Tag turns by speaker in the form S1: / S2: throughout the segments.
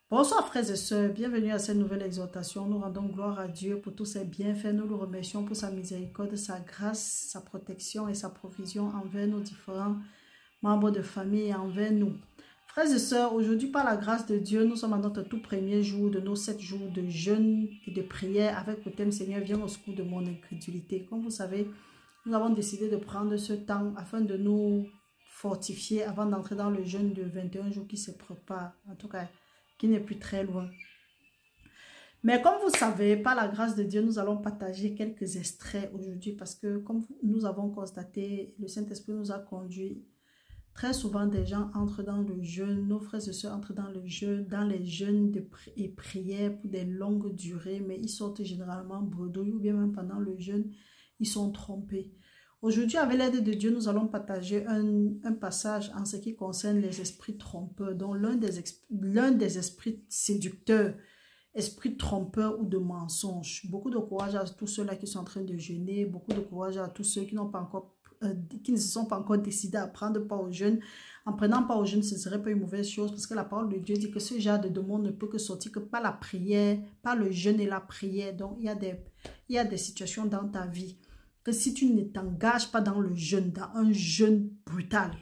S1: Bonsoir frères et sœurs, bienvenue à cette nouvelle exhortation. Nous rendons gloire à Dieu pour tous ses bienfaits. Nous le remercions pour sa miséricorde, sa grâce, sa protection et sa provision envers nos différents membres de famille et envers nous. Frères et sœurs, aujourd'hui par la grâce de Dieu, nous sommes à notre tout premier jour de nos 7 jours de jeûne et de prière avec le thème Seigneur, viens au secours de mon incrédulité. Comme vous savez, nous avons décidé de prendre ce temps afin de nous fortifier avant d'entrer dans le jeûne de 21 jours qui se prépare. En tout cas, qui n'est plus très loin. Mais comme vous savez, par la grâce de Dieu, nous allons partager quelques extraits aujourd'hui parce que comme nous avons constaté, le Saint-Esprit nous a conduits. Très souvent, des gens entrent dans le jeûne, nos frères et sœurs entrent dans le jeûne, dans les jeûnes et prières pour des longues durées, mais ils sortent généralement bredouilles ou bien même pendant le jeûne, ils sont trompés. Aujourd'hui, avec l'aide de Dieu, nous allons partager un passage en ce qui concerne les esprits trompeurs, dont l'un des esprits séducteurs, esprit trompeur ou de mensonge. Beaucoup de courage à tous ceux-là qui sont en train de jeûner, beaucoup de courage à tous ceux qui n'ont pas encore, qui ne se sont pas encore décidés à prendre part au jeûne. En prenant part au jeûne, ce ne serait pas une mauvaise chose parce que la parole de Dieu dit que ce genre de demande ne peut que sortir que par la prière, par le jeûne et la prière. Donc, il y a des situations dans ta vie que si tu ne t'engages pas dans le jeûne, dans un jeûne brutal,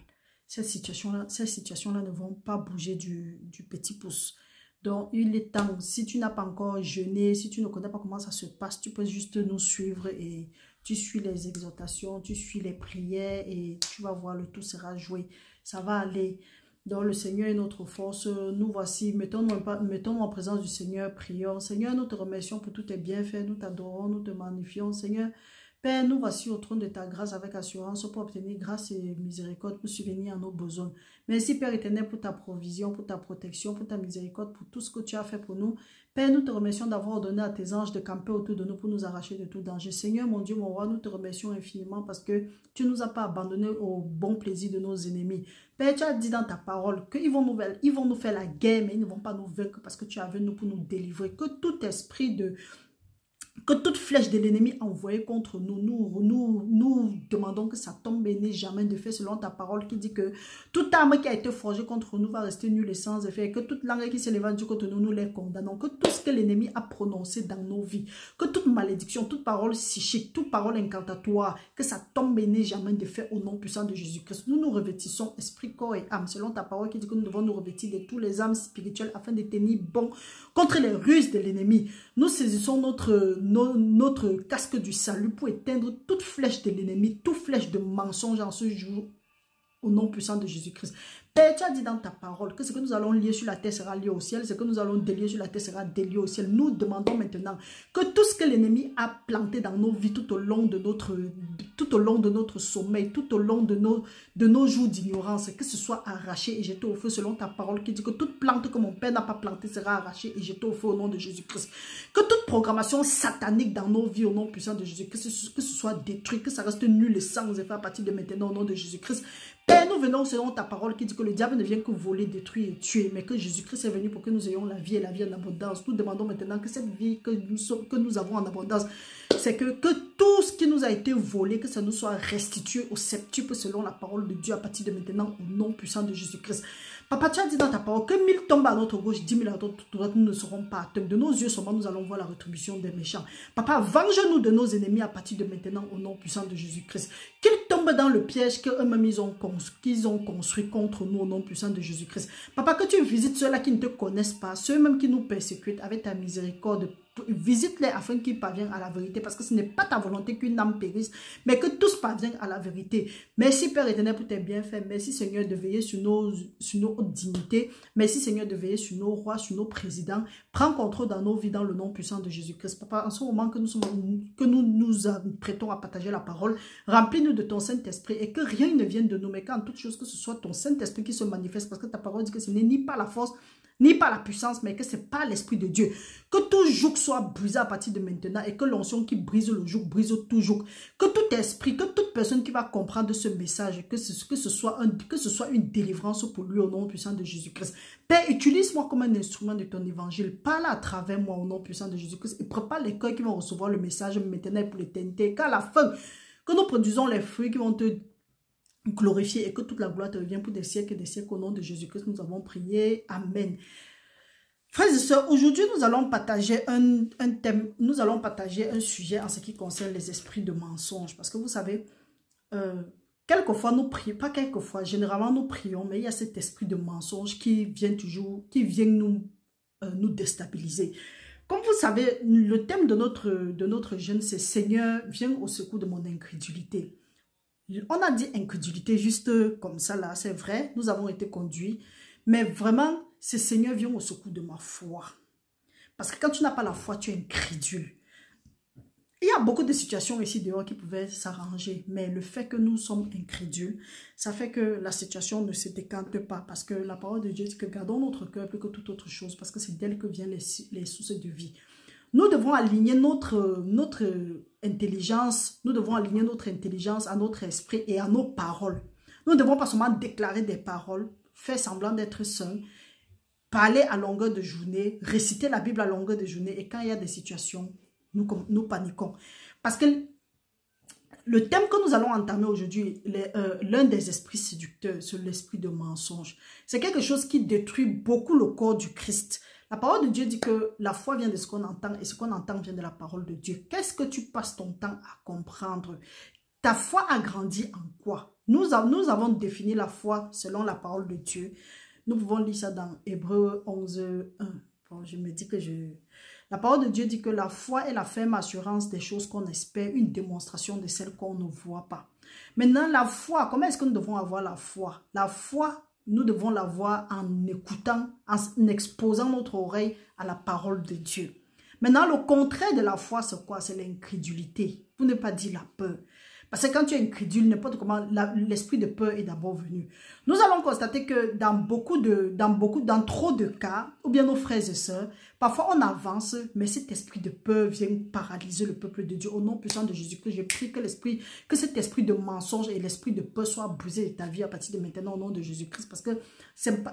S1: ces situations-là ne vont pas bouger du petit pouce. Donc, il est temps, si tu n'as pas encore jeûné, si tu ne connais pas comment ça se passe, tu peux juste nous suivre et tu suis les exhortations, tu suis les prières et tu vas voir, le tout sera joué. Ça va aller. Donc, le Seigneur est notre force. Nous voici, mettons-nous en présence du Seigneur, prions. Seigneur, nous te remercions pour tous tes bienfaits, nous t'adorons, nous te magnifions. Seigneur, Père, nous voici au trône de ta grâce avec assurance pour obtenir grâce et miséricorde pour subvenir à nos besoins. Merci Père éternel pour ta provision, pour ta protection, pour ta miséricorde, pour tout ce que tu as fait pour nous. Père, nous te remercions d'avoir ordonné à tes anges de camper autour de nous pour nous arracher de tout danger. Seigneur, mon Dieu, mon roi, nous te remercions infiniment parce que tu ne nous as pas abandonnés au bon plaisir de nos ennemis. Père, tu as dit dans ta parole qu'ils vont nous faire la guerre, mais ils ne vont pas nous vaincre parce que tu es avec nous pour nous délivrer. Que tout esprit que toute flèche de l'ennemi envoyée contre nous, nous demandons que ça tombe et n'ait jamais de fait selon ta parole qui dit que toute arme qui a été forgée contre nous va rester nulle et sans effet, que toute langue qui s'élève contre nous, nous les condamnons, que tout ce que l'ennemi a prononcé dans nos vies, que toute malédiction, toute parole psychique, toute parole incantatoire, que ça tombe et n'ait jamais de fait au nom puissant de Jésus-Christ. Nous nous revêtissons esprit, corps et âme, selon ta parole qui dit que nous devons nous revêtir de tous les âmes spirituelles afin de tenir bon contre les ruses de l'ennemi. Nous saisissons notre casque du salut pour éteindre toute flèche de l'ennemi, toute flèche de mensonge en ce jour, au nom puissant de Jésus-Christ. Père, tu as dit dans ta parole que ce que nous allons lier sur la terre sera lié au ciel, ce que nous allons délier sur la terre sera délié au ciel. Nous demandons maintenant que tout ce que l'ennemi a planté dans nos vies tout au long de notre sommeil, tout au long de nos jours d'ignorance, que ce soit arraché et jeté au feu selon ta parole qui dit que toute plante que mon Père n'a pas plantée sera arrachée et jetée au feu au nom de Jésus-Christ. Que toute programmation satanique dans nos vies au nom puissant de Jésus, que ce soit détruit, que ça reste nul et sans effet à partir de maintenant au nom de Jésus-Christ. Père, nous venons selon ta parole qui dit que le diable ne vient que voler, détruire et tuer, mais que Jésus-Christ est venu pour que nous ayons la vie et la vie en abondance. Nous demandons maintenant que cette vie que nous avons en abondance, c'est que tout ce qui nous a été volé, que ça nous soit restitué au septuple selon la parole de Dieu à partir de maintenant au nom puissant de Jésus-Christ. Papa, tu as dit dans ta parole que 1000 tombent à notre gauche, 10 000 à notre droite, nous ne serons pas atteints. De nos yeux seulement, nous allons voir la rétribution des méchants. Papa, venge-nous de nos ennemis à partir de maintenant au nom puissant de Jésus-Christ. Qu'ils tombent dans le piège qu'eux-mêmes ils ont construit contre nous au nom puissant de Jésus-Christ. Papa, que tu visites ceux-là qui ne te connaissent pas, ceux-mêmes qui nous persécutent avec ta miséricorde. Visite-les afin qu'ils parviennent à la vérité, parce que ce n'est pas ta volonté qu'une âme périsse, mais que tous parviennent à la vérité. Merci Père éternel pour tes bienfaits. Merci Seigneur de veiller sur nos dignités. Merci Seigneur de veiller sur nos rois, sur nos présidents. Prends contrôle dans nos vies dans le nom puissant de Jésus-Christ. Papa, en ce moment que nous nous prêtons à partager la parole, remplis-nous de ton Saint-Esprit et que rien ne vienne de nous, mais qu'en toute chose que ce soit ton Saint-Esprit qui se manifeste, parce que ta parole dit que ce n'est ni pas la force, ni par la puissance, mais que c'est pas l'esprit de Dieu. Que tout joug soit brisé à partir de maintenant et que l'onction qui brise le joug brise tout joug. Que tout esprit, que toute personne qui va comprendre ce message, que ce soit une délivrance pour lui au nom puissant de Jésus-Christ. Père, utilise-moi comme un instrument de ton évangile. Parle à travers moi au nom puissant de Jésus-Christ et prépare les cœurs qui vont recevoir le message maintenant pour l'éternité. Qu'à la fin, que nous produisons les fruits qui vont te glorifier et que toute la gloire te revienne pour des siècles et des siècles au nom de Jésus-Christ. Nous avons prié. Amen. Frères et sœurs, aujourd'hui, nous allons partager un thème, nous allons partager un sujet en ce qui concerne les esprits de mensonge. Parce que vous savez, quelquefois nous prions, pas quelquefois, généralement nous prions, mais il y a cet esprit de mensonge qui vient toujours, qui vient nous déstabiliser. Comme vous savez, le thème de notre jeûne, c'est Seigneur, viens au secours de mon incrédulité. On a dit incrédulité juste comme ça là, c'est vrai, nous avons été conduits, mais vraiment, c'est Seigneur, viens au secours de ma foi. Parce que quand tu n'as pas la foi, tu es incrédule. Il y a beaucoup de situations ici dehors qui pouvaient s'arranger, mais le fait que nous sommes incrédules, ça fait que la situation ne se décante pas. Parce que la parole de Dieu dit que gardons notre cœur plus que toute autre chose, parce que c'est d'elle que viennent les sources de vie. Nous devons aligner notre intelligence, nous devons aligner notre intelligence à notre esprit et à nos paroles. Nous ne devons pas seulement déclarer des paroles, faire semblant d'être saints, parler à longueur de journée, réciter la Bible à longueur de journée, et quand il y a des situations, nous paniquons. Parce que le thème que nous allons entamer aujourd'hui, l'un des esprits séducteurs, c'est l'esprit de mensonge. C'est quelque chose qui détruit beaucoup le corps du Christ. La parole de Dieu dit que la foi vient de ce qu'on entend et ce qu'on entend vient de la parole de Dieu. Qu'est-ce que tu passes ton temps à comprendre? Ta foi a grandi en quoi? Nous avons défini la foi selon la parole de Dieu. Nous pouvons lire ça dans Hébreux 11, 1. Bon, je me dis que la parole de Dieu dit que la foi est la ferme assurance des choses qu'on espère, une démonstration de celles qu'on ne voit pas. Maintenant, la foi, comment est-ce que nous devons avoir la foi? La foi, nous devons l'avoir en écoutant, en exposant notre oreille à la parole de Dieu. Maintenant, le contraire de la foi, c'est quoi? C'est l'incrédulité, pour ne pas dire la peur. Parce que quand tu es incrédule, n'importe comment, l'esprit de peur est d'abord venu. Nous allons constater que dans trop de cas, ou bien nos frères et sœurs, parfois on avance, mais cet esprit de peur vient paralyser le peuple de Dieu. Au nom puissant de Jésus-Christ, je prie que cet esprit de mensonge et l'esprit de peur soit brisé de ta vie à partir de maintenant au nom de Jésus-Christ. Parce que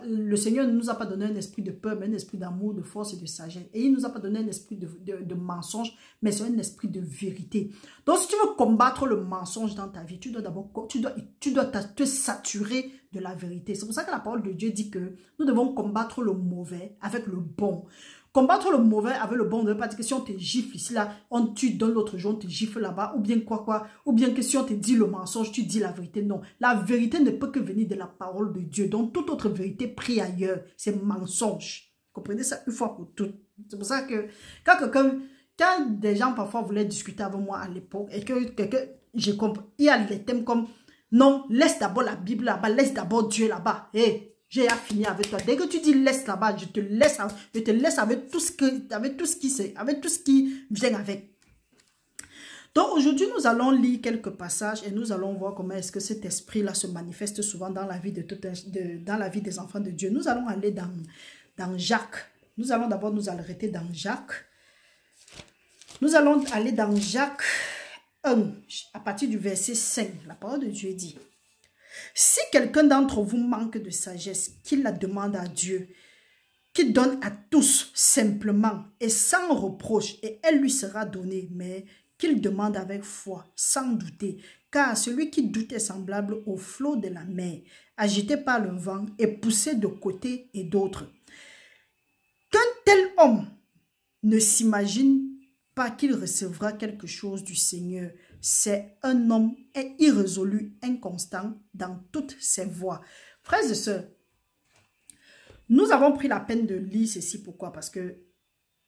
S1: le Seigneur ne nous a pas donné un esprit de peur, mais un esprit d'amour, de force et de sagesse. Et il ne nous a pas donné un esprit de mensonge, mais c'est un esprit de vérité. Donc si tu veux combattre le mensonge dans ta vie, tu dois te saturer de la vérité. C'est pour ça que la parole de Dieu dit que nous devons combattre le mauvais avec le bon. Combattre le mauvais avec le bon ne veut pas dire que si on te gifle ici, là, tu donnes l'autre jour, on te gifle là-bas, ou bien quoi, ou bien que si on te dit le mensonge, tu dis la vérité. Non, la vérité ne peut que venir de la parole de Dieu. Donc, toute autre vérité prise ailleurs, c'est mensonge. Comprenez ça une fois pour toutes. C'est pour ça que quand des gens parfois voulaient discuter avec moi à l'époque, et que j'ai compris, il y a des thèmes comme, non, laisse d'abord la Bible là-bas, laisse d'abord Dieu là-bas. Hey, j'ai fini avec toi. Dès que tu dis laisse là-bas, je te laisse avec tout ce qui vient avec. Donc aujourd'hui, nous allons lire quelques passages et nous allons voir comment est-ce que cet esprit-là se manifeste souvent dans la vie dans la vie des enfants de Dieu. Nous allons aller dans Jacques. Nous allons d'abord nous arrêter dans Jacques. Nous allons aller dans Jacques 1, à partir du verset 5. La parole de Dieu dit: si quelqu'un d'entre vous manque de sagesse, qu'il la demande à Dieu, qui donne à tous simplement et sans reproche, et elle lui sera donnée, mais qu'il demande avec foi, sans douter, car celui qui doute est semblable au flot de la mer, agité par le vent et poussé de côté et d'autre. Qu'un tel homme ne s'imagine pas qu'il recevra quelque chose du Seigneur. C'est un homme irrésolu, inconstant dans toutes ses voies. Frères et sœurs, nous avons pris la peine de lire ceci. Pourquoi? Parce que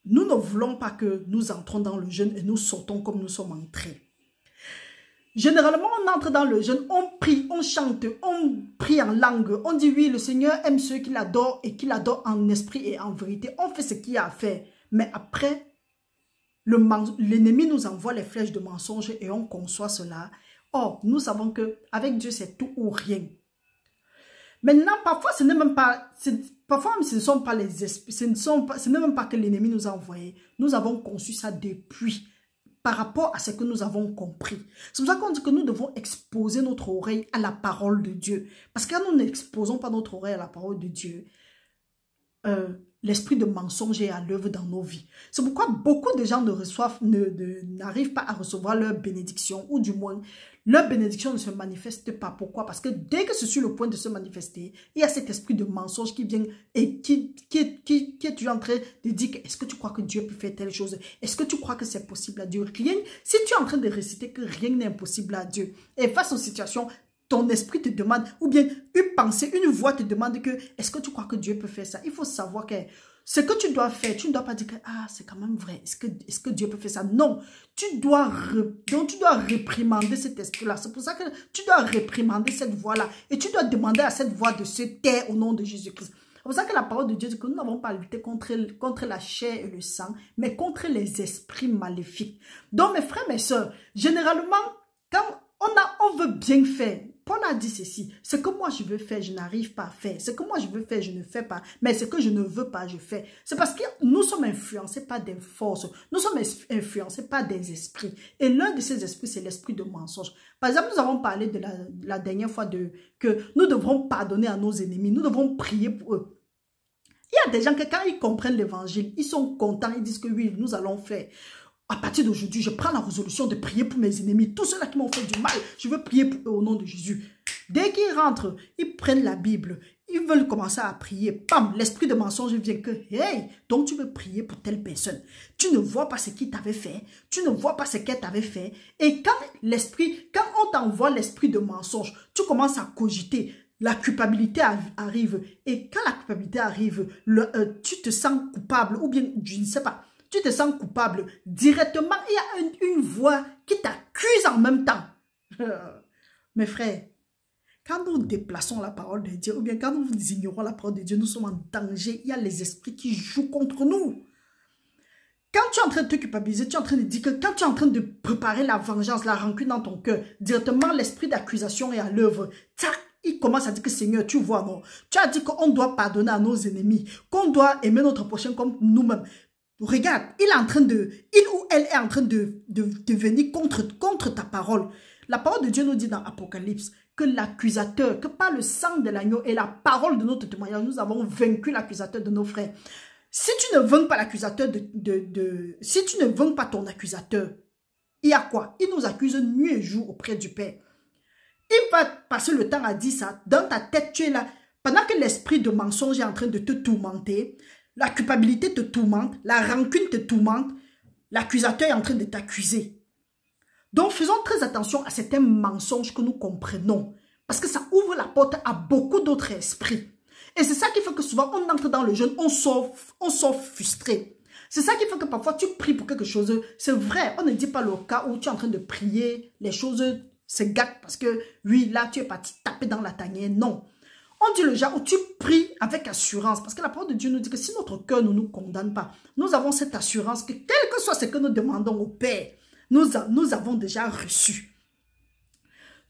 S1: nous ne voulons pas que nous entrons dans le jeûne et nous sortons comme nous sommes entrés. Généralement, on entre dans le jeûne, on prie, on chante, on prie en langue. On dit oui, le Seigneur aime ceux qui l'adorent et qui l'adorent en esprit et en vérité. On fait ce qu'il y a à faire. Mais après, l'ennemi nous envoie les flèches de mensonge et on conçoit cela. Or, nous savons qu'avec Dieu, c'est tout ou rien. Maintenant, parfois, ce n'est même pas... Parfois, ce ne sont pas les esprits, ce n'est même pas que l'ennemi nous a envoyé. Nous avons conçu ça depuis, par rapport à ce que nous avons compris. C'est pour ça qu'on dit que nous devons exposer notre oreille à la parole de Dieu. Parce que quand nous n'exposons pas notre oreille à la parole de Dieu, l'esprit de mensonge est à l'œuvre dans nos vies. C'est pourquoi beaucoup de gens n'arrivent pas à recevoir leur bénédiction, ou du moins, leur bénédiction ne se manifeste pas. Pourquoi? Parce que dès que c'est sur le point de se manifester, il y a cet esprit de mensonge qui vient et qui est toujours en train de dire que est-ce que tu crois que Dieu peut faire telle chose? Est-ce que tu crois que c'est possible à Dieu? Rien, si tu es en train de réciter que rien n'est impossible à Dieu, et face aux situations, ton esprit te demande, ou bien une pensée, une voix te demande que, est-ce que tu crois que Dieu peut faire ça? Il faut savoir que ce que tu dois faire, tu ne dois pas dire que, ah, c'est quand même vrai, est-ce que Dieu peut faire ça? Non, donc tu dois réprimander cet esprit-là. C'est pour ça que tu dois réprimander cette voix-là. Et tu dois demander à cette voix de se taire au nom de Jésus-Christ. C'est pour ça que la parole de Dieu dit que nous n'avons pas à lutter contre la chair et le sang, mais contre les esprits maléfiques. Donc, mes frères, mes sœurs, généralement, quand on veut bien faire, Paul a dit ceci, ce que moi je veux faire, je n'arrive pas à faire. Ce que moi je veux faire, je ne fais pas. Mais ce que je ne veux pas, je fais. C'est parce que nous sommes influencés par des forces. Nous sommes influencés par des esprits. Et l'un de ces esprits, c'est l'esprit de mensonge. Par exemple, nous avons parlé de la dernière fois que nous devrons pardonner à nos ennemis. Nous devrons prier pour eux. Il y a des gens que quand ils comprennent l'évangile, ils sont contents. Ils disent que oui, nous allons faire. À partir d'aujourd'hui, je prends la résolution de prier pour mes ennemis. Tous ceux-là qui m'ont fait du mal, je veux prier pour eux au nom de Jésus. Dès qu'ils rentrent, ils prennent la Bible. Ils veulent commencer à prier. Pam, l'esprit de mensonge vient que, hey, donc tu veux prier pour telle personne. Tu ne vois pas ce qu'il t'avait fait. Tu ne vois pas ce qu'elle t'avait fait. Et quand on t'envoie l'esprit de mensonge, tu commences à cogiter. La culpabilité arrive. Et quand la culpabilité arrive, tu te sens coupable ou bien, je ne sais pas, tu te sens coupable, directement, il y a une voix qui t'accuse en même temps. Mes frères, quand nous déplaçons la parole de Dieu, ou bien quand nous ignorons la parole de Dieu, nous sommes en danger. Il y a les esprits qui jouent contre nous. Quand tu es en train de te culpabiliser, tu es en train de dire que quand tu es en train de préparer la vengeance, la rancune dans ton cœur, directement l'esprit d'accusation est à l'œuvre. Il commence à dire que Seigneur, tu vois, non? Tu as dit qu'on doit pardonner à nos ennemis, qu'on doit aimer notre prochain comme nous-mêmes. Regarde, il ou elle est en train de venir contre ta parole. La parole de Dieu nous dit dans Apocalypse que l'accusateur, que par le sang de l'agneau et la parole de notre témoignage, nous avons vaincu l'accusateur de nos frères. Si tu ne vaincs pas l'accusateur si tu ne vaincs pas ton accusateur, il y a quoi? Il nous accuse nuit et jour auprès du Père. Il va passer le temps à dire ça. Dans ta tête, tu es là. Pendant que l'esprit de mensonge est en train de te tourmenter, la culpabilité te tourmente, la rancune te tourmente, l'accusateur est en train de t'accuser. Donc, faisons très attention à certains mensonges que nous comprenons. Parce que ça ouvre la porte à beaucoup d'autres esprits. Et c'est ça qui fait que souvent, on entre dans le jeûne, on sort frustré. C'est ça qui fait que parfois, tu pries pour quelque chose. C'est vrai, on ne dit pas le cas où tu es en train de prier, les choses se gâtent parce que, oui, là, tu es parti taper dans la tanière. Non. On dit le genre où tu pries avec assurance. Parce que la parole de Dieu nous dit que si notre cœur ne nous condamne pas, nous avons cette assurance que quel que soit ce que nous demandons au Père, nous avons déjà reçu.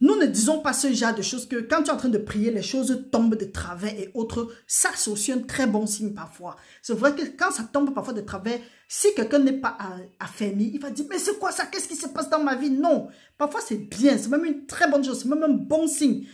S1: Nous ne disons pas ce genre de choses que quand tu es en train de prier, les choses tombent de travers et autres. Ça, c'est aussi un très bon signe parfois. C'est vrai que quand ça tombe parfois de travers, si quelqu'un n'est pas affermi, il va dire, mais c'est quoi ça? Qu'est-ce qui se passe dans ma vie? Non. Parfois, c'est bien. C'est même une très bonne chose. C'est même un bon signe.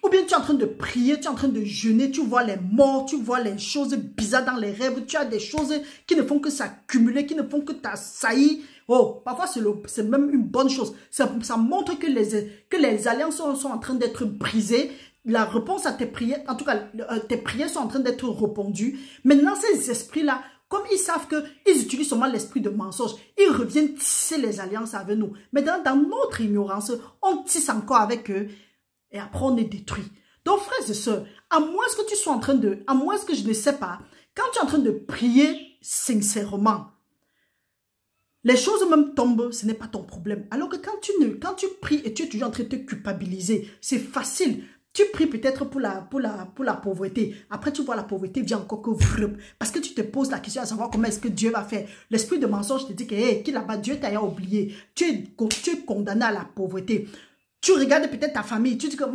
S1: Ou bien tu es en train de prier, tu es en train de jeûner, tu vois les morts, tu vois les choses bizarres dans les rêves, tu as des choses qui ne font que s'accumuler, qui ne font que t'assaillir. Oh, parfois c'est même une bonne chose. Ça montre que les alliances sont en train d'être brisées. La réponse à tes prières, en tout cas, tes prières sont en train d'être répondues. Maintenant, ces esprits-là, comme ils savent qu'ils utilisent seulement l'esprit de mensonge, ils reviennent tisser les alliances avec nous. Mais dans notre ignorance, on tisse encore avec eux. Et après, on est détruit. Donc, frères et sœurs, à moins que tu sois en train à moins que je ne sais pas, quand tu es en train de prier sincèrement, les choses même tombent, ce n'est pas ton problème. Alors que quand tu pries et tu es toujours en train de te culpabiliser, c'est facile. Tu pries peut-être pour la pauvreté. Après, tu vois la pauvreté vient encore que vrp. Parce que tu te poses la question à savoir comment est-ce que Dieu va faire. L'esprit de mensonge te dit que, hey, qui là-bas, Dieu t'a oublié. Tu es condamné à la pauvreté. Tu regardes peut-être ta famille, tu dis que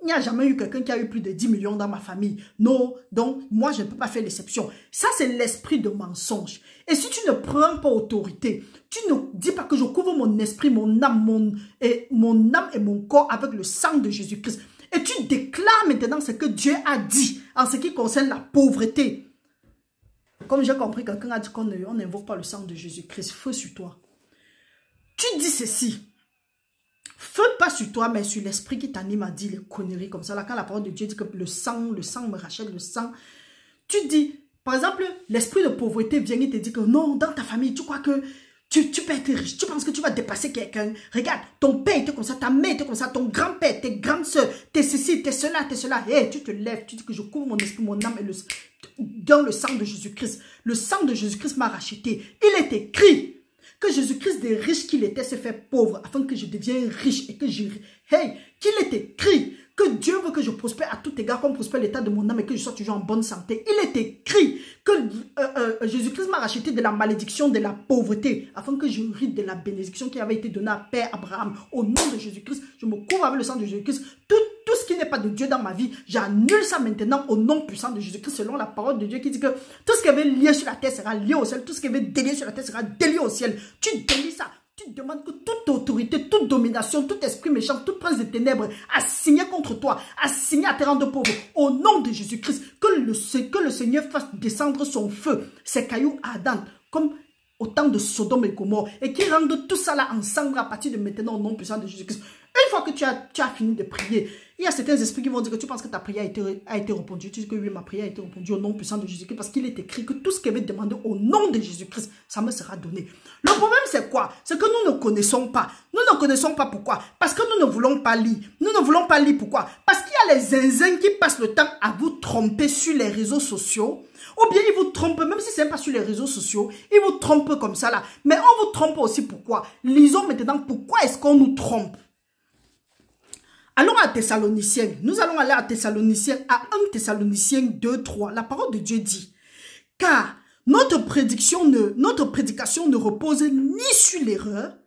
S1: il n'y a jamais eu quelqu'un qui a eu plus de 10 millions dans ma famille. Non, donc moi je ne peux pas faire l'exception. Ça c'est l'esprit de mensonge. Et si tu ne prends pas autorité, tu ne dis pas que je couvre mon esprit, mon âme et mon corps avec le sang de Jésus-Christ. Et tu déclares maintenant ce que Dieu a dit en ce qui concerne la pauvreté. comme j'ai compris, quelqu'un a dit qu'on n'invoque pas le sang de Jésus-Christ. Feu sur toi. Tu dis ceci. Feu pas sur toi, mais sur l'esprit qui t'anime à dire les conneries comme ça. Là, quand la parole de Dieu dit que le sang me rachète, le sang. Tu dis, par exemple, l'esprit de pauvreté vient et te dit que non, dans ta famille, tu crois que tu peux être riche. Tu penses que tu vas dépasser quelqu'un. Regarde, ton père était comme ça, ta mère était comme ça, ton grand-père, tes grandes soeurs, t'es ceci, t'es cela, t'es cela. Hey, tu te lèves, tu dis que je couvre mon esprit, mon âme dans le sang de Jésus-Christ. Le sang de Jésus-Christ m'a racheté. Il est écrit que Jésus-Christ, des riches qu'il était, s'est fait pauvre afin que je devienne riche et que je... Hey, qu'il est écrit que Dieu veut que je prospère à tout égard comme prospère l'état de mon âme et que je sois toujours en bonne santé. Il est écrit que Jésus-Christ m'a racheté de la malédiction, de la pauvreté, afin que je hérite de la bénédiction qui avait été donnée à Père Abraham. Au nom de Jésus-Christ, je me couvre avec le sang de Jésus-Christ. Tout ce qui n'est pas de Dieu dans ma vie, j'annule ça maintenant au nom puissant de Jésus-Christ, selon la parole de Dieu qui dit que tout ce qui avait lié sur la terre sera lié au ciel, tout ce qui avait délié sur la terre sera délié au ciel. Tu délies ça. Tu demandes que toute autorité, toute domination, tout esprit méchant, toute prince de ténèbres assigné contre toi, assigné à te rendre pauvre, au nom de Jésus-Christ, que le Seigneur fasse descendre son feu, ses cailloux ardents, comme au temps de Sodome et Gomorrhe, et qu'il rende tout ça là ensemble à partir de maintenant au nom puissant de Jésus-Christ. Une fois que tu as fini de prier, il y a certains esprits qui vont dire que tu penses que ta prière a été répondue. Tu dis que oui, ma prière a été répondue au nom puissant de Jésus-Christ parce qu'il est écrit que tout ce qu'elle veut demander au nom de Jésus-Christ, ça me sera donné. Le problème, c'est quoi? C'est que nous ne connaissons pas. Nous ne connaissons pas pourquoi? Parce que nous ne voulons pas lire. Nous ne voulons pas lire pourquoi? Parce qu'il y a les zinzins qui passent le temps à vous tromper sur les réseaux sociaux. Ou bien ils vous trompent, même si ce n'est pas sur les réseaux sociaux, ils vous trompent comme ça là. Mais on vous trompe aussi pourquoi? Lisons maintenant pourquoi est-ce qu'on nous trompe. Allons à Thessaloniciens. Nous allons aller à Thessaloniciens, à 1 Thessaloniciens 2, 3. La parole de Dieu dit, car notre prédication ne repose ni sur l'erreur,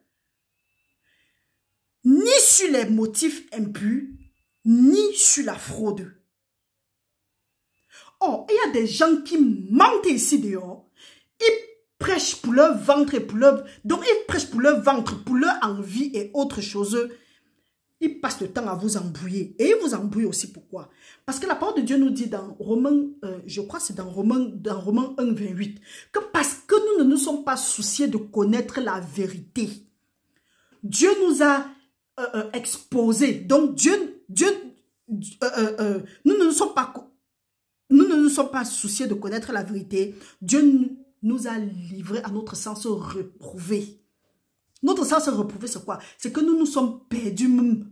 S1: ni sur les motifs impurs, ni sur la fraude. Oh, il y a des gens qui mentent ici dehors. Ils prêchent pour leur ventre et pour leur... Donc, ils prêchent pour leur ventre, pour leur envie et autre chose. Ils passent le temps à vous embrouiller. Et ils vous embrouillent aussi. Pourquoi? Parce que la parole de Dieu nous dit dans Romains, je crois que c'est dans Romains 1, 28, que parce que nous ne nous sommes pas souciés de connaître la vérité, Dieu nous a exposé. Donc, nous ne nous sommes pas souciés de connaître la vérité. Dieu nous a livrés à notre sens reprouvé. Notre sens reprouvé, c'est quoi? C'est que nous nous sommes perdus.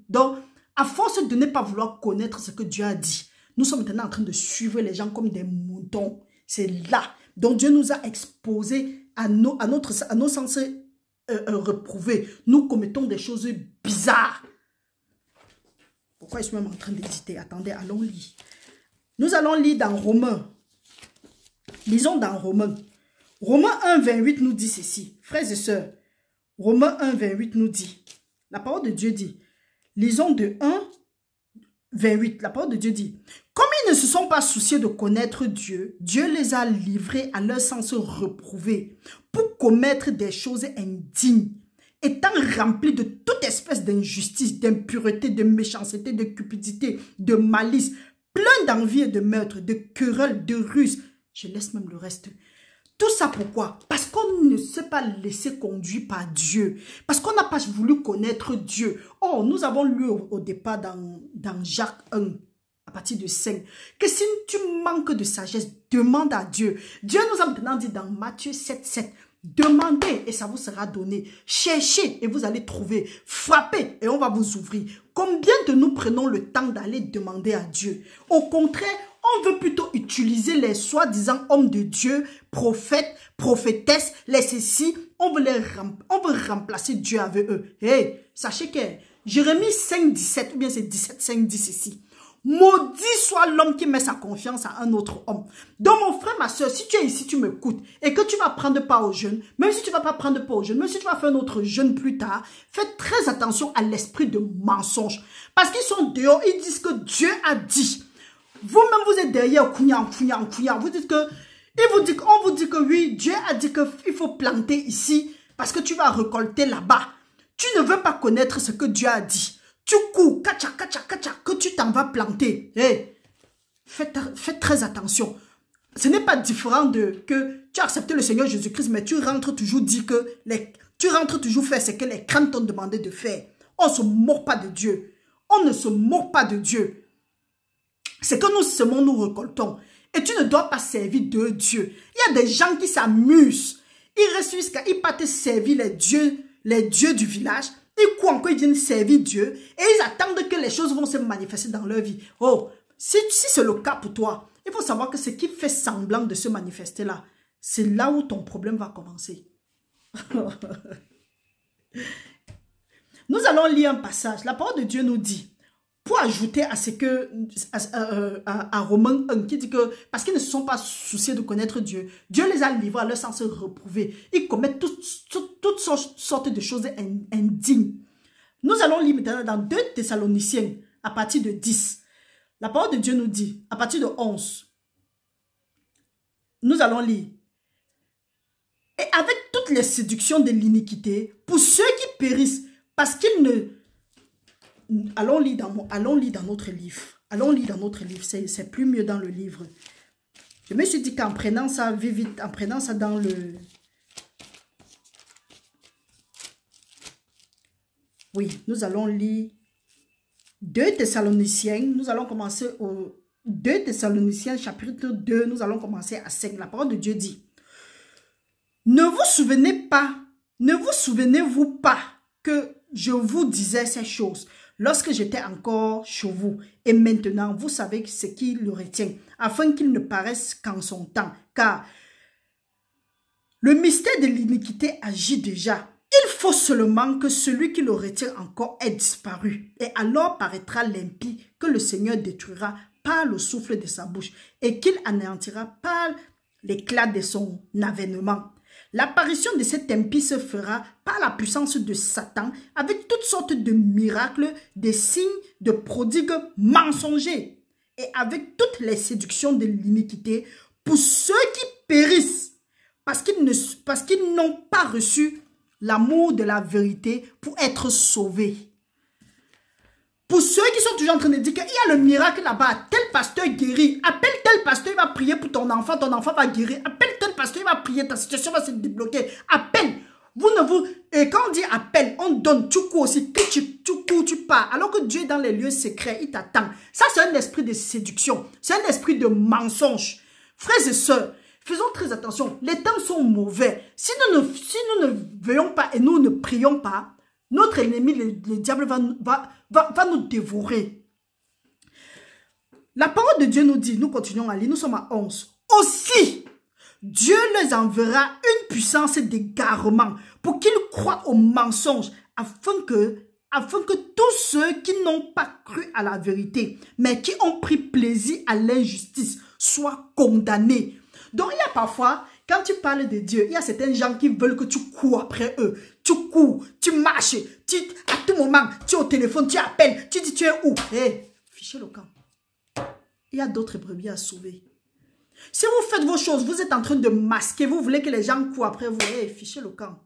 S1: Donc, à force de ne pas vouloir connaître ce que Dieu a dit, nous sommes maintenant en train de suivre les gens comme des moutons. C'est là. Donc, Dieu nous a exposés à nos sens reprouvés. Nous commettons des choses bizarres. Pourquoi je suis même en train d'éditer? Attendez, allons lire. Nous allons lire dans Romains. Lisons dans Romains. Romains 1, 28 nous dit ceci. Frères et sœurs, Romains 1, 28 nous dit, la parole de Dieu dit, lisons de 1, 28, la parole de Dieu dit, comme ils ne se sont pas souciés de connaître Dieu, Dieu les a livrés à leur sens reprouvé pour commettre des choses indignes, étant remplis de toute espèce d'injustice, d'impureté, de méchanceté, de cupidité, de malice, plein d'envie et de meurtre, de querelles, de ruses. Je laisse même le reste. Tout ça pourquoi? Parce qu'on ne s'est pas laissé conduire par Dieu. Parce qu'on n'a pas voulu connaître Dieu. Oh, nous avons lu au départ dans Jacques 1, à partir de 5, que si tu manques de sagesse, demande à Dieu. Dieu nous a maintenant dit dans Matthieu 7, 7, demandez et ça vous sera donné. Cherchez et vous allez trouver. Frappez et on va vous ouvrir. Combien de nous prenons le temps d'aller demander à Dieu? Au contraire, on veut plutôt utiliser les soi-disant hommes de Dieu, prophètes, prophétesses, les ceci. On veut remplacer Dieu avec eux. Hey, sachez que Jérémie 5, 17, ou bien c'est 17, 5 dit ceci. Maudit soit l'homme qui met sa confiance à un autre homme. Donc mon frère, ma soeur, si tu es ici, tu m'écoutes et que tu vas prendre part au jeûne, même si tu ne vas pas prendre part au jeûne, même si tu vas faire un autre jeûne plus tard, fais très attention à l'esprit de mensonge. Parce qu'ils sont dehors, ils disent que Dieu a dit. Vous-même, vous êtes derrière, vous dites que, on vous dit que oui, Dieu a dit qu'il faut planter ici parce que tu vas récolter là-bas. Tu ne veux pas connaître ce que Dieu a dit. Tu cours, que tu t'en vas planter. Hey, faites très attention. Ce n'est pas différent de que tu as accepté le Seigneur Jésus-Christ, mais tu rentres toujours dire que tu rentres toujours faire ce que les crânes t'ont demandé de faire. On ne se moque pas de Dieu. On ne se moque pas de Dieu. C'est que nous semons, nous récoltons. Et tu ne dois pas servir de Dieu. Il y a des gens qui s'amusent. Ils restent jusqu'à, ils partent servir les dieux du village. Ils croient encore, ils viennent servir Dieu. Et ils attendent que les choses vont se manifester dans leur vie. Oh, si c'est le cas pour toi, il faut savoir que ce qui fait semblant de se manifester là, c'est là où ton problème va commencer. Nous allons lire un passage. La parole de Dieu nous dit, pour ajouter à ce que, à Romains 1, qui dit que, parce qu'ils ne se sont pas souciés de connaître Dieu, Dieu les a livrés à leur sens reprouvé. Ils commettent toutes sortes de choses indignes. Nous allons lire maintenant dans 2 Thessaloniciens, à partir de 10. La parole de Dieu nous dit, à partir de 11, nous allons lire. Et avec toutes les séductions de l'iniquité, pour ceux qui périssent, parce qu'ils ne... Allons lire dans notre livre. Allons lire dans notre livre. C'est plus mieux dans le livre. Je me suis dit qu'en prenant ça vite, en prenant ça dans le... Oui, nous allons lire 2 Thessaloniciens. Nous allons commencer au 2 Thessaloniciens chapitre 2. Nous allons commencer à 5. La parole de Dieu dit, ne vous souvenez-vous pas que je vous disais ces choses lorsque j'étais encore chez vous. Et maintenant, vous savez ce qui le retient, afin qu'il ne paraisse qu'en son temps. Car le mystère de l'iniquité agit déjà. Il faut seulement que celui qui le retient encore ait disparu. Et alors paraîtra l'impie que le Seigneur détruira par le souffle de sa bouche et qu'il anéantira par l'éclat de son avènement. L'apparition de cet impie se fera par la puissance de Satan avec toutes sortes de miracles, des signes, de prodigues mensongers et avec toutes les séductions de l'iniquité pour ceux qui périssent parce qu'ils n'ont pas reçu l'amour de la vérité pour être sauvés. Pour ceux qui sont toujours en train de dire qu'il y a le miracle là-bas, tel pasteur guérit, appelle tel pasteur, il va prier pour ton enfant va guérir, appelle tel pasteur, il va prier, ta situation va se débloquer, appelle. Et quand on dit appel, on donne, tu cours aussi, tu cours, tu pars, alors que Dieu est dans les lieux secrets, il t'attend. Ça c'est un esprit de séduction, c'est un esprit de mensonge. Frères et sœurs, faisons très attention, les temps sont mauvais. Si nous ne veillons pas et nous ne prions pas, notre ennemi, le diable, va nous dévorer. La parole de Dieu nous dit, nous continuons à lire, nous sommes à 11. Aussi, Dieu les enverra une puissance d'égarement pour qu'ils croient aux mensonges, afin que tous ceux qui n'ont pas cru à la vérité, mais qui ont pris plaisir à l'injustice, soient condamnés. Donc, il y a parfois, quand tu parles de Dieu, il y a certains gens qui veulent que tu cours après eux. Tu cours, tu marches, à tout moment, tu es au téléphone, tu appelles, tu dis tu es où? Hé, fichez le camp. Il y a d'autres brebis à sauver. Si vous faites vos choses, vous êtes en train de masquer, vous voulez que les gens courent après vous, hé, fichez le camp.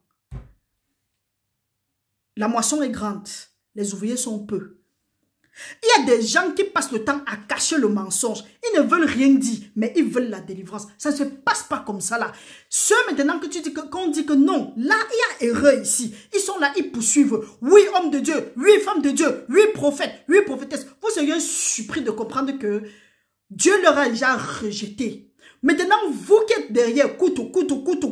S1: La moisson est grande, les ouvriers sont peu. Il y a des gens qui passent le temps à cacher le mensonge. Ils ne veulent rien dire, mais ils veulent la délivrance. Ça ne se passe pas comme ça là. Ceux maintenant que tu dis qu'on dit que non, là il y a erreur ici. Ils sont là, ils poursuivent. Oui, homme de Dieu, oui, femme de Dieu, oui, prophète, oui, prophétesse. Vous seriez surpris de comprendre que Dieu leur a déjà rejeté. Maintenant, vous qui êtes derrière, couteau,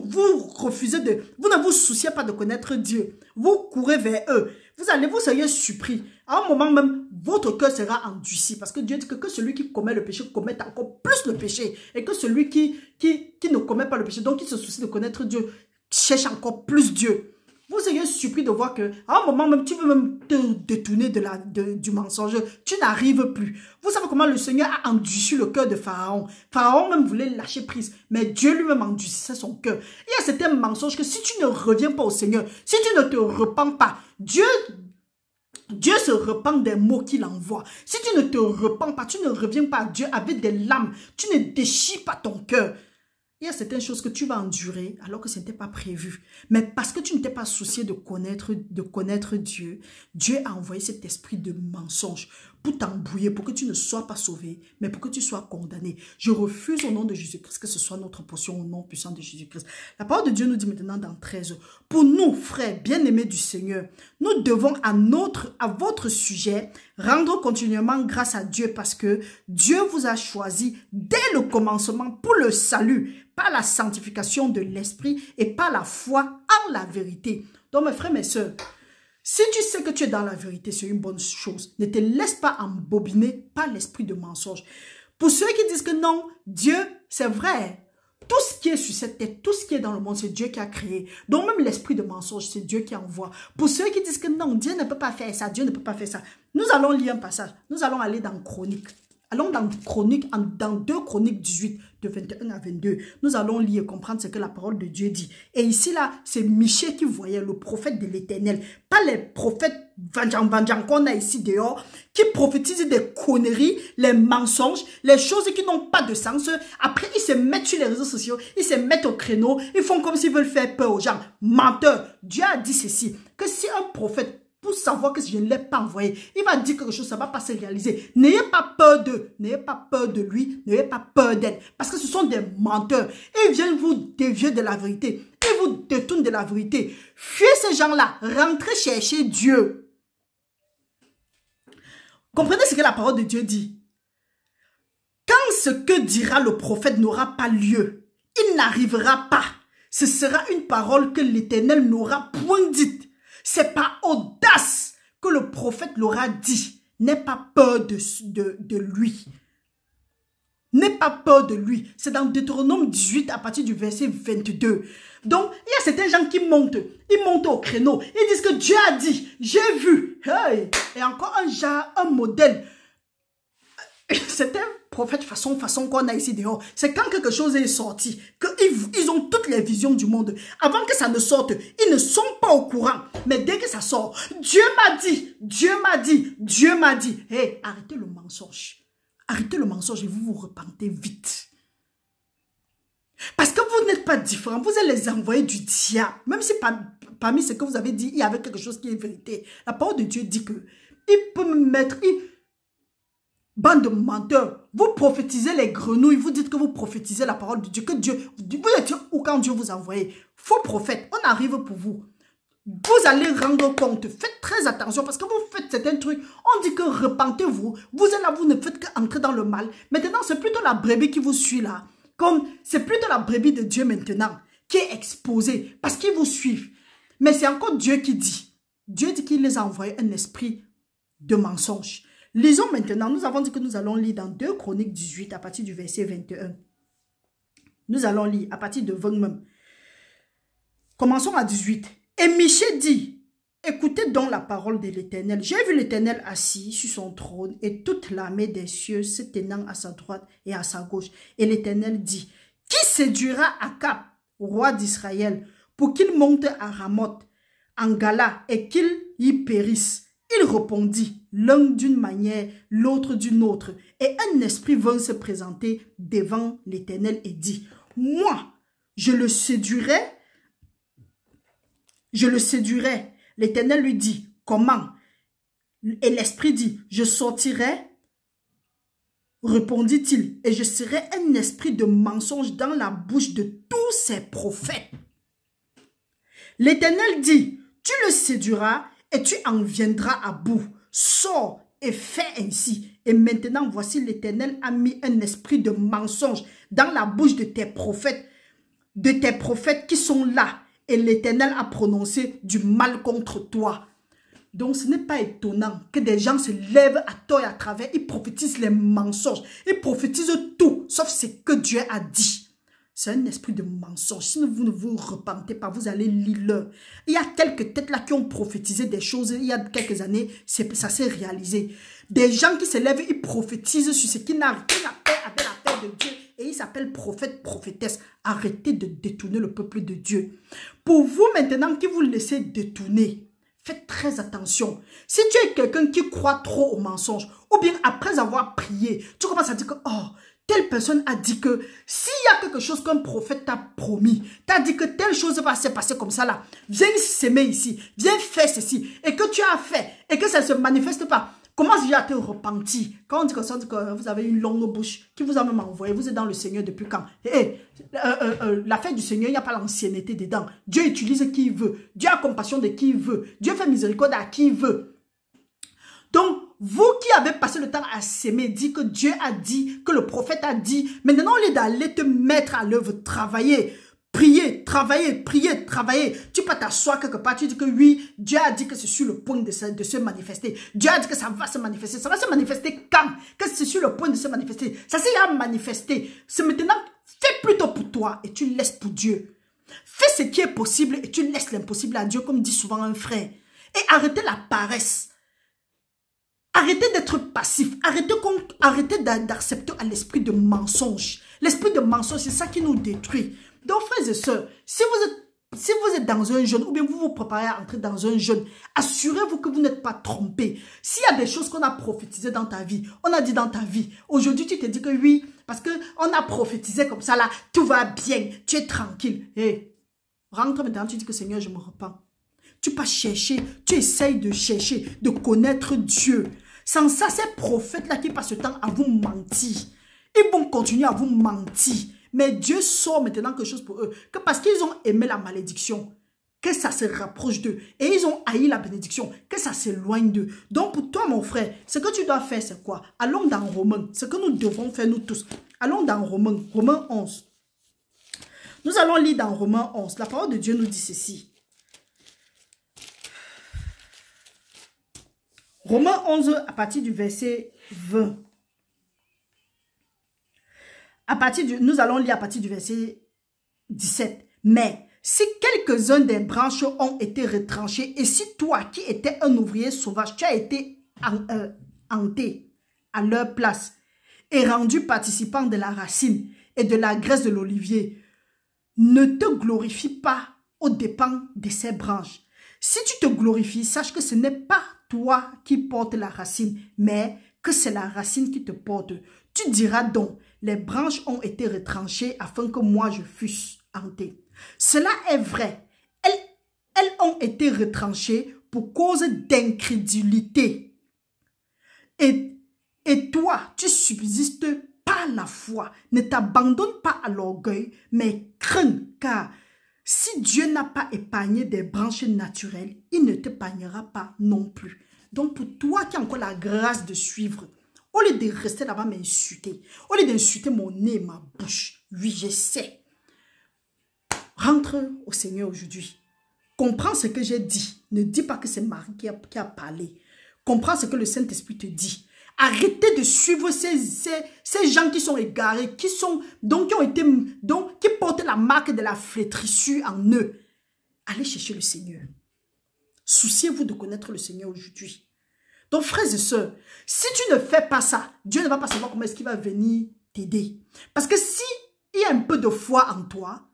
S1: vous refusez vous ne vous souciez pas de connaître Dieu. Vous courez vers eux. Vous seriez surpris. À un moment même, votre cœur sera endurci. Parce que Dieu dit que celui qui commet le péché commet encore plus le péché. Et que celui qui ne commet pas le péché, donc qui se soucie de connaître Dieu, cherche encore plus Dieu. Vous seriez surpris de voir qu'à un moment même, tu veux même te détourner du mensonge. Tu n'arrives plus. Vous savez comment le Seigneur a endurci le cœur de Pharaon. Pharaon même voulait lâcher prise. Mais Dieu lui-même endurcissait son cœur. Il y a certains mensonges que si tu ne reviens pas au Seigneur, si tu ne te repens pas, Dieu se repent des mots qu'il envoie. Si tu ne te repens pas, tu ne reviens pas à Dieu avec des larmes, tu ne déchires pas ton cœur. Il y a certaines choses que tu vas endurer alors que ce n'était pas prévu. Mais parce que tu ne t'es pas soucié de connaître Dieu, Dieu a envoyé cet esprit de mensonge pour t'embrouiller, pour que tu ne sois pas sauvé, mais pour que tu sois condamné. Je refuse au nom de Jésus-Christ que ce soit notre portion au nom puissant de Jésus-Christ. La parole de Dieu nous dit maintenant dans 13, pour nous, frères bien-aimés du Seigneur, nous devons à votre sujet rendre continuellement grâce à Dieu parce que Dieu vous a choisi dès le commencement pour le salut, par la sanctification de l'esprit et par la foi en la vérité. Donc mes frères, mes sœurs, si tu sais que tu es dans la vérité, c'est une bonne chose. Ne te laisse pas embobiner par l'esprit de mensonge. Pour ceux qui disent que non, Dieu, c'est vrai. Tout ce qui est sur cette terre, tout ce qui est dans le monde, c'est Dieu qui a créé. Donc même l'esprit de mensonge, c'est Dieu qui envoie. Pour ceux qui disent que non, Dieu ne peut pas faire ça, Dieu ne peut pas faire ça. Nous allons lire un passage. Nous allons aller dans Chronique. Allons dans Chronique, dans 2 Chroniques 18, de 21 à 22. Nous allons lire et comprendre ce que la parole de Dieu dit. Et ici, là, c'est Michée qui voyait le prophète de l'Éternel. Pas les prophètes Vanjan qu'on a ici dehors, qui prophétisent des conneries, les mensonges, les choses qui n'ont pas de sens. Après, ils se mettent sur les réseaux sociaux, ils se mettent au créneau, ils font comme s'ils veulent faire peur aux gens. Menteurs. Dieu a dit ceci, que si un prophète, pour savoir que je ne l'ai pas envoyé, il va dire quelque chose, ça ne va pas se réaliser. N'ayez pas peur d'eux, n'ayez pas peur de lui, n'ayez pas peur d'elle. Parce que ce sont des menteurs. Ils viennent vous dévier de la vérité. Ils vous détournent de la vérité. Fuyez ces gens-là. Rentrez chercher Dieu. Comprenez ce que la parole de Dieu dit. Quand ce que dira le prophète n'aura pas lieu, il n'arrivera pas. Ce sera une parole que l'Éternel n'aura point dite. C'est par audace que le prophète l'aura dit. N'aie pas peur de lui. N'aie pas peur de lui. C'est dans Deutéronome 18 à partir du verset 22. Donc, il y a certains gens qui montent. Ils montent au créneau. Ils disent que Dieu a dit. J'ai vu. Hey. Et encore un modèle. C'est un prophète façon qu'on a ici dehors. C'est quand quelque chose est sorti, qu'ils ont toutes les visions du monde. Avant que ça ne sorte, ils ne sont pas au courant. Mais dès que ça sort, Dieu m'a dit, Dieu m'a dit, Dieu m'a dit. Hey, arrêtez le mensonge. Arrêtez le mensonge et vous vous repentez vite. Parce que vous n'êtes pas différents. Vous êtes les envoyés du diable. Même si parmi ce que vous avez dit, il y avait quelque chose qui est vérité. La parole de Dieu dit que il peut me mettre... Bande de menteurs, vous prophétisez les grenouilles, vous dites que vous prophétisez la parole de Dieu, que Dieu, vous êtes où quand Dieu vous a envoyé? Faux prophète, on arrive pour vous. Vous allez rendre compte, faites très attention parce que vous faites certains trucs, on dit que repentez-vous, vous êtes là, vous ne faites qu'entrer dans le mal. Maintenant, c'est plutôt la brebis qui vous suit là, comme c'est plutôt la brebis de Dieu maintenant, qui est exposée parce qu'ils vous suivent. Mais c'est encore Dieu qui dit. Dieu dit qu'il les a envoyé un esprit de mensonge. Lisons maintenant, nous avons dit que nous allons lire dans 2 Chroniques 18 à partir du verset 21. Nous allons lire à partir de 20 même. Commençons à 18. Et Michée dit, écoutez donc la parole de l'Éternel. J'ai vu l'Éternel assis sur son trône et toute l'armée des cieux se tenant à sa droite et à sa gauche. Et l'Éternel dit, qui séduira Akab, roi d'Israël, pour qu'il monte à Ramoth, en Gala, et qu'il y périsse? Il répondit, l'un d'une manière, l'autre d'une autre. Et un esprit vint se présenter devant l'Éternel et dit, moi, je le séduirai. Je le séduirai. L'Éternel lui dit, comment? Et l'esprit dit, je sortirai, répondit-il, et je serai un esprit de mensonge dans la bouche de tous ces prophètes. L'Éternel dit, tu le séduiras et tu en viendras à bout. Sors et fais ainsi. Et maintenant, voici l'Éternel a mis un esprit de mensonge dans la bouche de tes prophètes qui sont là. Et l'Éternel a prononcé du mal contre toi. Donc, ce n'est pas étonnant que des gens se lèvent à tort et à travers. Ils prophétisent les mensonges. Ils prophétisent tout, sauf ce que Dieu a dit. C'est un esprit de mensonge. Si vous ne vous repentez pas, vous allez lire l'heure. Il y a quelques têtes là qui ont prophétisé des choses il y a quelques années. Ça s'est réalisé. Des gens qui se lèvent, ils prophétisent sur ce qui n'a rien à faire avec la paix de Dieu. Et ils s'appellent prophètes, prophétesses. Arrêtez de détourner le peuple de Dieu. Pour vous maintenant qui vous laissez détourner, faites très attention. Si tu es quelqu'un qui croit trop aux mensonges, ou bien après avoir prié, tu commences à dire que, oh, telle personne a dit que s'il y a quelque chose qu'un prophète t'a promis, t'a dit que telle chose va se passer comme ça là, viens s'aimer ici, viens faire ceci, et que tu as fait, et que ça ne se manifeste pas. Comment déjà te repentir? Quand on dit que vous avez une longue bouche, qui vous a même envoyé, vous êtes dans le Seigneur depuis quand? La fête du Seigneur, il n'y a pas l'ancienneté dedans. Dieu utilise qui il veut. Dieu a compassion de qui il veut. Dieu fait miséricorde à qui il veut. Donc, vous qui avez passé le temps à s'aimer, dit que Dieu a dit, que le prophète a dit, maintenant au lieu d'aller te mettre à l'œuvre, travailler, prier, travailler, prier, travailler. Tu peux t'asseoir quelque part, tu dis que oui, Dieu a dit que c'est sur le point de se manifester. Dieu a dit que ça va se manifester. Ça va se manifester quand? Que c'est sur le point de se manifester. Ça s'est manifesté. C'est maintenant, fais plutôt pour toi et tu laisses pour Dieu. Fais ce qui est possible et tu laisses l'impossible à Dieu, comme dit souvent un frère. Et arrêtez la paresse. Arrêtez d'être passif. Arrêtez d'accepter à l'esprit de mensonge. L'esprit de mensonge, c'est ça qui nous détruit. Donc, frères et sœurs, si vous êtes dans un jeûne, ou bien vous vous préparez à entrer dans un jeûne, assurez-vous que vous n'êtes pas trompé. S'il y a des choses qu'on a prophétisées dans ta vie, on a dit dans ta vie, aujourd'hui tu te dis que oui, parce qu'on a prophétisé comme ça là, tout va bien, tu es tranquille. Hey, rentre maintenant, tu dis que Seigneur, je me repens. Tu pas chercher, tu essayes de chercher, de connaître Dieu. Sans ça, ces prophètes-là qui passent le temps à vous mentir, ils vont continuer à vous mentir. Mais Dieu sort maintenant quelque chose pour eux. Que parce qu'ils ont aimé la malédiction, que ça se rapproche d'eux. Et ils ont haï la bénédiction, que ça s'éloigne d'eux. Donc pour toi, mon frère, ce que tu dois faire, c'est quoi? Allons dans Romains. Ce que nous devons faire, nous tous. Allons dans Romains. Romains 11. Nous allons lire dans Romains 11. La parole de Dieu nous dit ceci. Romains 11, à partir du verset 20. Nous allons lire à partir du verset 17. Mais si quelques-uns des branches ont été retranchés, et si toi qui étais un ouvrier sauvage, tu as été hanté à leur place et rendu participant de la racine et de la graisse de l'olivier, ne te glorifie pas aux dépens de ces branches. Si tu te glorifies, sache que ce n'est pas toi qui portes la racine, mais que c'est la racine qui te porte. Tu diras donc, les branches ont été retranchées afin que moi je fusse hanté. Cela est vrai. Elles ont été retranchées pour cause d'incrédulité. Et toi, tu subsistes par la foi. Ne t'abandonne pas à l'orgueil, mais crains, car si Dieu n'a pas épargné des branches naturelles, il ne t'épargnera pas non plus. Donc pour toi qui as encore la grâce de suivre, au lieu de rester là-bas m'insulter, au lieu d'insulter mon nez, ma bouche, oui, je sais. Rentre au Seigneur aujourd'hui. Comprends ce que j'ai dit. Ne dis pas que c'est Marie qui a parlé. Comprends ce que le Saint-Esprit te dit. Arrêtez de suivre ces gens qui sont égarés, qui portent la marque de la flétrissure en eux. Allez chercher le Seigneur. Souciez-vous de connaître le Seigneur aujourd'hui. Donc, frères et sœurs, si tu ne fais pas ça, Dieu ne va pas savoir comment est-ce qu'il va venir t'aider. Parce que si il y a un peu de foi en toi,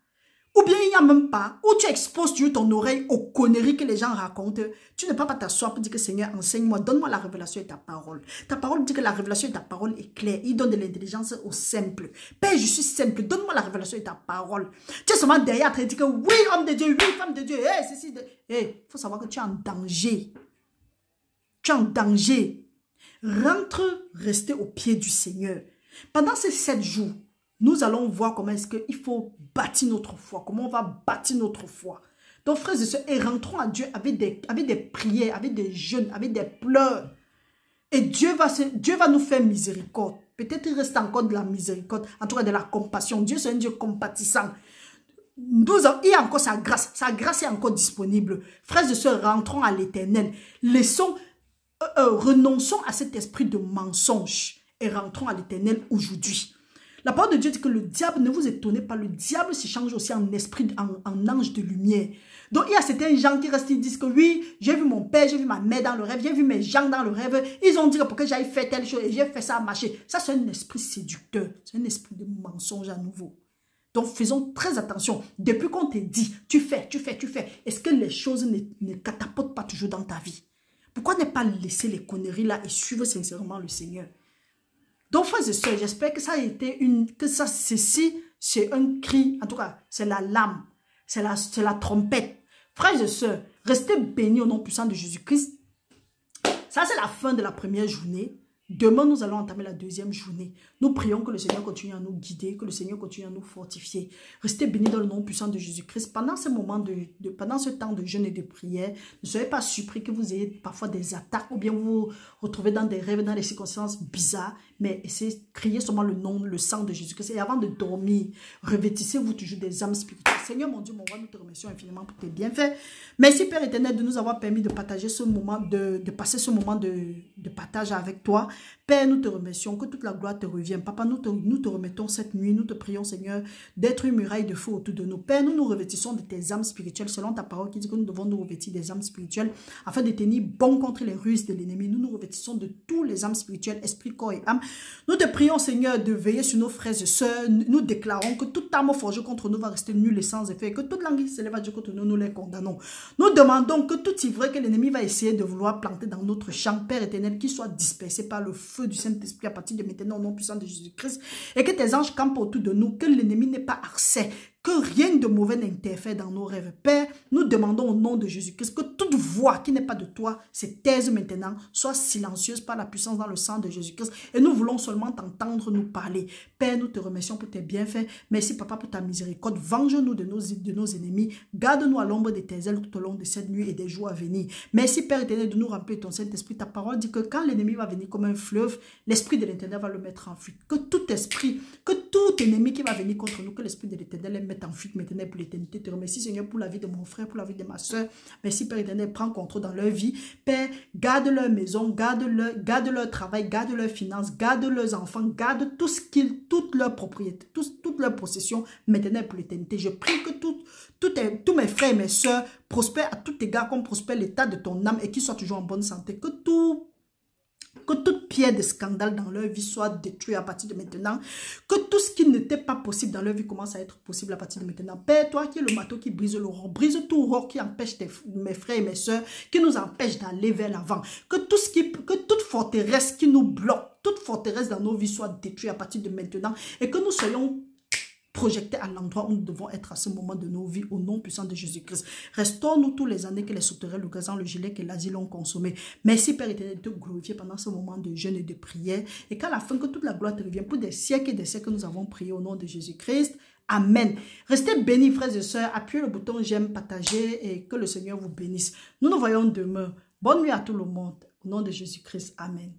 S1: ou bien il n'y a même pas, ou tu exposes ton oreille aux conneries que les gens racontent, tu ne peux pas t'asseoir pour dire que Seigneur, enseigne-moi, donne-moi la révélation et ta parole. Ta parole dit que la révélation et ta parole est claire. Il donne de l'intelligence au simple. Père, je suis simple, donne-moi la révélation et ta parole. Tu es seulement derrière en train de dire que oui, homme de Dieu, oui, femme de Dieu, ceci. Il faut savoir que tu es en danger. Tu es en danger. Rentre, rester au pied du Seigneur. Pendant ces 7 jours, nous allons voir comment est-ce qu'il faut bâtir notre foi, comment on va bâtir notre foi. Donc, frères et sœurs, et rentrons à Dieu avec des prières, avec des jeûnes, avec des pleurs. Et Dieu va nous faire miséricorde. Peut-être il reste encore de la miséricorde, en tout cas de la compassion. Dieu, c'est un Dieu compatissant. Il y a encore sa grâce est encore disponible. Frères et sœurs, rentrons à l'Éternel. Renonçons à cet esprit de mensonge et rentrons à l'Éternel aujourd'hui. La parole de Dieu dit que le diable, ne vous étonnez pas, le diable se change aussi en esprit, en ange de lumière. Donc il y a certains gens qui restent, ils disent que oui, j'ai vu mon père, j'ai vu ma mère dans le rêve, j'ai vu mes gens dans le rêve. Ils ont dit que pour que j'aille faire telle chose et j'ai fait ça à marcher. Ça, c'est un esprit séducteur, c'est un esprit de mensonge à nouveau. Donc faisons très attention. Depuis qu'on te dit, tu fais, est-ce que les choses ne catapultent pas toujours dans ta vie? Pourquoi ne pas laisser les conneries là et suivre sincèrement le Seigneur? Donc, frères et sœurs, j'espère que ça a été ceci, c'est un cri, en tout cas, c'est la lame, c'est la trompette. Frères et sœurs, restez bénis au nom puissant de Jésus-Christ. Ça, c'est la fin de la première journée. Demain, nous allons entamer la deuxième journée. Nous prions que le Seigneur continue à nous guider, que le Seigneur continue à nous fortifier. Restez bénis dans le nom puissant de Jésus-Christ. Pendant ce moment pendant ce temps de jeûne et de prière, ne soyez pas surpris que vous ayez parfois des attaques ou bien vous vous retrouvez dans des rêves, dans des circonstances bizarres. Mais essayez, criez seulement le nom, le sang de Jésus-Christ. Et avant de dormir, revêtissez-vous toujours des âmes spirituelles. Seigneur, mon Dieu, mon roi, nous te remercions infiniment pour tes bienfaits. Merci, Père éternel, de nous avoir permis de partager ce moment, de passer ce moment de partage avec toi. Père, nous te remercions, que toute la gloire te revienne. Papa, nous te remettons cette nuit, nous te prions, Seigneur, d'être une muraille de feu autour de nous. Père, nous nous revêtissons de tes âmes spirituelles, selon ta parole qui dit que nous devons nous revêtir des âmes spirituelles, afin de tenir bon contre les ruses de l'ennemi. Nous nous revêtissons de tous les âmes spirituelles, esprit, corps et âme. Nous te prions, Seigneur, de veiller sur nos frères et sœurs. Nous déclarons que toute arme forgée contre nous va rester nulle et sans effet, et que toute langue qui s'élève à Dieu contre nous, nous les condamnons. Nous demandons que tout ivraie que l'ennemi va essayer de vouloir planter dans notre champ, Père éternel, qu'il soit dispersé par le feu du Saint-Esprit à partir de maintenant au nom puissant de Jésus-Christ, et que tes anges campent autour de nous, que l'ennemi n'ait pas accès, que rien de mauvais n'interfère dans nos rêves. Père, nous demandons au nom de Jésus-Christ que toute voix qui n'est pas de toi se taise maintenant, soit silencieuse par la puissance dans le sang de Jésus-Christ, et nous voulons seulement t'entendre nous parler. Père, nous te remercions pour tes bienfaits. Merci, Papa, pour ta miséricorde. Venge-nous de nos ennemis. Garde-nous à l'ombre de tes ailes tout au long de cette nuit et des jours à venir. Merci, Père éternel, de nous remplir ton Saint-Esprit. Ta parole dit que quand l'ennemi va venir comme un fleuve, l'Esprit de l'Éternel va le mettre en fuite. Que tout esprit, que tout ennemi qui va venir contre nous, que l'Esprit de l'Éternel le mette en fuite maintenant pour l'éternité. Te remercie, Seigneur, pour la vie de mon frère, pour la vie de ma soeur. Merci, Père éternel, prends contrôle dans leur vie. Père, garde leur maison, garde leur travail, garde leurs finances, garde leurs enfants, garde tout ce toute leur propriété, toute leur possession maintenant pour l'éternité. Je prie que tous mes frères et mes soeurs prospèrent à tout égard comme prospère l'état de ton âme et qu'ils soient toujours en bonne santé. Que toute pierre de scandale dans leur vie soit détruite à partir de maintenant. Que tout ce qui n'était pas possible dans leur vie commence à être possible à partir de maintenant. Père, toi qui es le marteau qui brise l'aurore, brise tout roc qui empêche mes frères et mes soeurs, qui nous empêche d'aller vers l'avant. Que toute forteresse qui nous bloque, toute forteresse dans nos vies soit détruite à partir de maintenant. Et que nous soyons projetés à l'endroit où nous devons être à ce moment de nos vies, au nom puissant de Jésus-Christ. Restons-nous tous les années que les sauterelles, le gazan, le gilet, que l'asile ont consommé. Merci, Père éternel, de te glorifier pendant ce moment de jeûne et de prière. Et qu'à la fin, que toute la gloire te revienne pour des siècles et des siècles que nous avons prié au nom de Jésus-Christ. Amen. Restez bénis, frères et sœurs. Appuyez le bouton j'aime, partagez et que le Seigneur vous bénisse. Nous nous voyons demain. Bonne nuit à tout le monde. Au nom de Jésus-Christ. Amen.